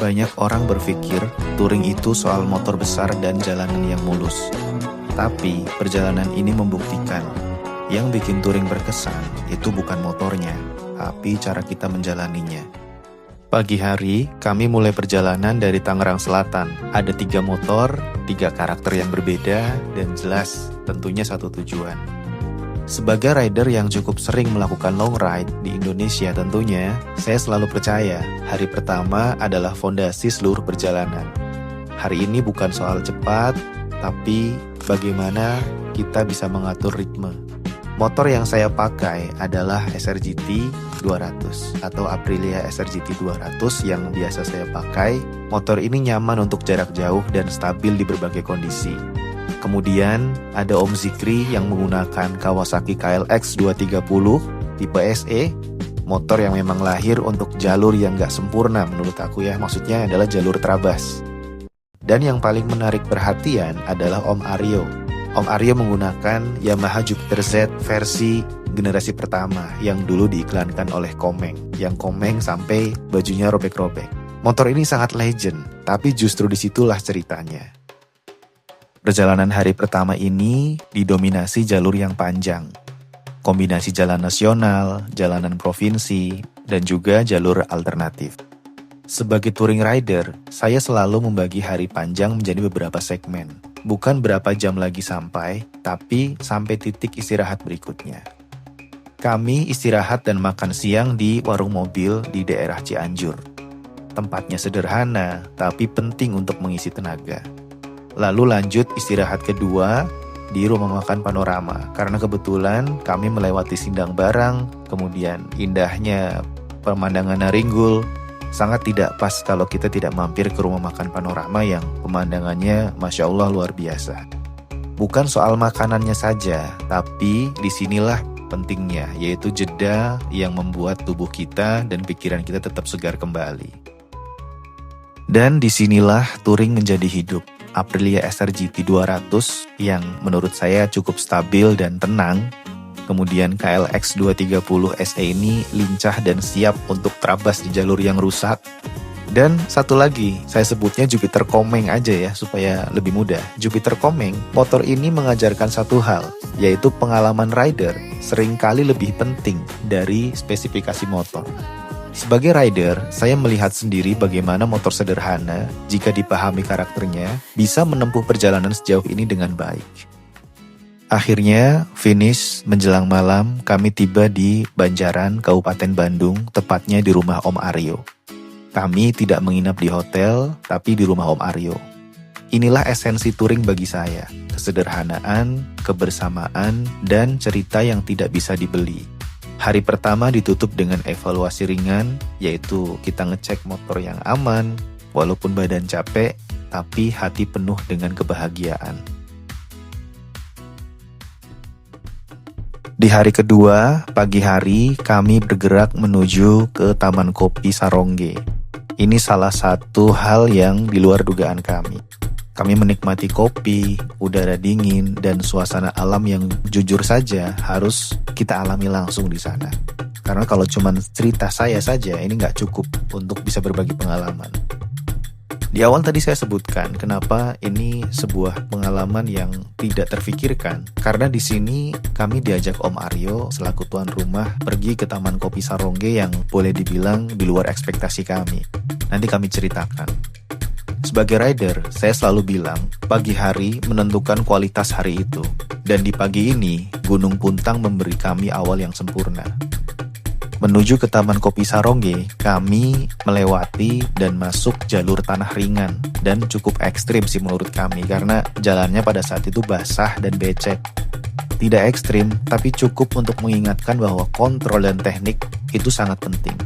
Banyak orang berpikir touring itu soal motor besar dan jalanan yang mulus. Tapi perjalanan ini membuktikan yang bikin touring berkesan itu bukan motornya, tapi cara kita menjalaninya. Pagi hari, kami mulai perjalanan dari Tangerang Selatan. Ada 3 motor, 3 karakter yang berbeda, dan jelas tentunya satu tujuan. Sebagai rider yang cukup sering melakukan long ride di Indonesia tentunya, saya selalu percaya hari pertama adalah fondasi seluruh perjalanan. Hari ini bukan soal cepat, tapi bagaimana kita bisa mengatur ritme. Motor yang saya pakai adalah SRGT 200 atau Aprilia SRGT 200 yang biasa saya pakai. Motor ini nyaman untuk jarak jauh dan stabil di berbagai kondisi. Kemudian ada Om Zikri yang menggunakan Kawasaki KLX 230 tipe SE, motor yang memang lahir untuk jalur yang gak sempurna menurut aku ya, maksudnya adalah jalur trabas. Dan yang paling menarik perhatian adalah Om Aryo. Om Aryo menggunakan Yamaha Jupiter Z versi generasi pertama yang dulu diiklankan oleh Komeng, yang Komeng sampai bajunya robek-robek. Motor ini sangat legend, tapi justru disitulah ceritanya. Perjalanan hari pertama ini didominasi jalur yang panjang. Kombinasi jalan nasional, jalanan provinsi, dan juga jalur alternatif. Sebagai touring rider, saya selalu membagi hari panjang menjadi beberapa segmen. Bukan berapa jam lagi sampai, tapi sampai titik istirahat berikutnya. Kami istirahat dan makan siang di warung mobil di daerah Cianjur. Tempatnya sederhana, tapi penting untuk mengisi tenaga. Lalu lanjut istirahat kedua di rumah makan Panorama, karena kebetulan kami melewati Sindang Barang, kemudian indahnya pemandangan Naringgul. Sangat tidak pas kalau kita tidak mampir ke rumah makan Panorama yang pemandangannya Masya Allah luar biasa. Bukan soal makanannya saja, tapi disinilah pentingnya, yaitu jeda yang membuat tubuh kita dan pikiran kita tetap segar kembali. Dan disinilah touring menjadi hidup. Aprilia SRGT 200 yang menurut saya cukup stabil dan tenang. Kemudian KLX 230 SE ini lincah dan siap untuk terabas di jalur yang rusak. Dan satu lagi, saya sebutnya Jupiter Komeng aja ya supaya lebih mudah. Jupiter Komeng, motor ini mengajarkan satu hal, yaitu pengalaman rider seringkali lebih penting dari spesifikasi motor. Sebagai rider, saya melihat sendiri bagaimana motor sederhana, jika dipahami karakternya, bisa menempuh perjalanan sejauh ini dengan baik. Akhirnya, finish menjelang malam, kami tiba di Banjaran, Kabupaten Bandung, tepatnya di rumah Om Aryo. Kami tidak menginap di hotel, tapi di rumah Om Aryo. Inilah esensi touring bagi saya, kesederhanaan, kebersamaan, dan cerita yang tidak bisa dibeli. Hari pertama ditutup dengan evaluasi ringan, yaitu kita ngecek motor yang aman, walaupun badan capek, tapi hati penuh dengan kebahagiaan. Di hari kedua, pagi hari, kami bergerak menuju ke Taman Kopi Sarongge. Ini salah satu hal yang di luar dugaan kami. Kami menikmati kopi, udara dingin, dan suasana alam yang jujur saja harus kita alami langsung di sana. Karena kalau cuma cerita saya saja, ini nggak cukup untuk bisa berbagi pengalaman. Di awal tadi saya sebutkan kenapa ini sebuah pengalaman yang tidak terfikirkan. Karena di sini kami diajak Om Aryo selaku tuan rumah pergi ke Taman Kopi Sarongge yang boleh dibilang di luar ekspektasi kami. Nanti kami ceritakan. Sebagai rider, saya selalu bilang, pagi hari menentukan kualitas hari itu. Dan di pagi ini, Gunung Puntang memberi kami awal yang sempurna. Menuju ke Taman Kopi Sarongge, kami melewati dan masuk jalur tanah ringan. Dan cukup ekstrim sih menurut kami, karena jalannya pada saat itu basah dan becek. Tidak ekstrim, tapi cukup untuk mengingatkan bahwa kontrol dan teknik itu sangat penting.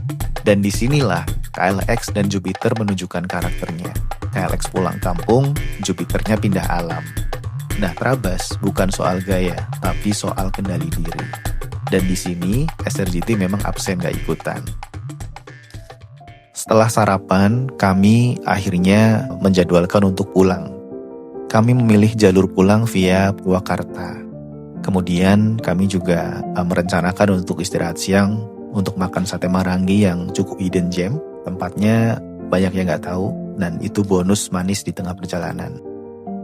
Dan disinilah KLX dan Jupiter menunjukkan karakternya. KLX pulang kampung, Jupiternya pindah alam. Nah, terabas bukan soal gaya, tapi soal kendali diri. Dan di sini SRGT memang absen gak ikutan. Setelah sarapan, kami akhirnya menjadwalkan untuk pulang. Kami memilih jalur pulang via Purwakarta. Kemudian kami juga merencanakan untuk istirahat siang untuk makan sate marangi yang cukup hidden gem. Tempatnya banyak yang nggak tahu, dan itu bonus manis di tengah perjalanan.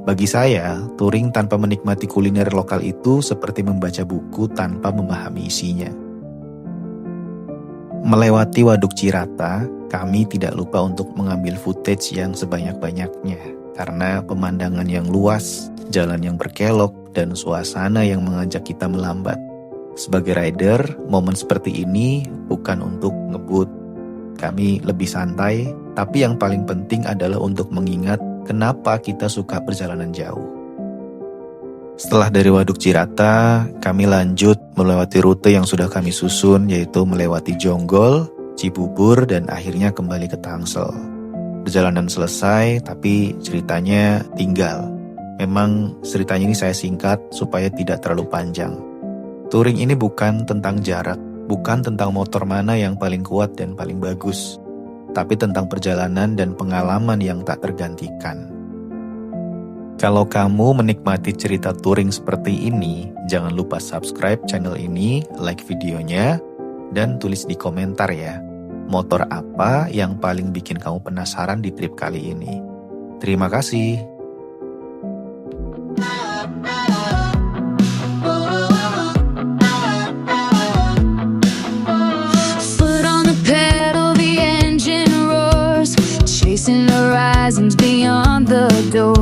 Bagi saya, touring tanpa menikmati kuliner lokal itu seperti membaca buku tanpa memahami isinya. Melewati Waduk Cirata, kami tidak lupa untuk mengambil footage yang sebanyak-banyaknya, karena pemandangan yang luas, jalan yang berkelok, dan suasana yang mengajak kita melambat. Sebagai rider, momen seperti ini bukan untuk ngebut. Kami lebih santai, tapi yang paling penting adalah untuk mengingat kenapa kita suka perjalanan jauh. Setelah dari Waduk Cirata, kami lanjut melewati rute yang sudah kami susun, yaitu melewati Jonggol, Cibubur, dan akhirnya kembali ke Tangsel. Perjalanan selesai, tapi ceritanya tinggal. Memang ceritanya ini saya singkat supaya tidak terlalu panjang. Touring ini bukan tentang jarak, bukan tentang motor mana yang paling kuat dan paling bagus, tapi tentang perjalanan dan pengalaman yang tak tergantikan. Kalau kamu menikmati cerita touring seperti ini, jangan lupa subscribe channel ini, like videonya, dan tulis di komentar ya, motor apa yang paling bikin kamu penasaran di trip kali ini. Terima kasih. Chasing horizons beyond the door.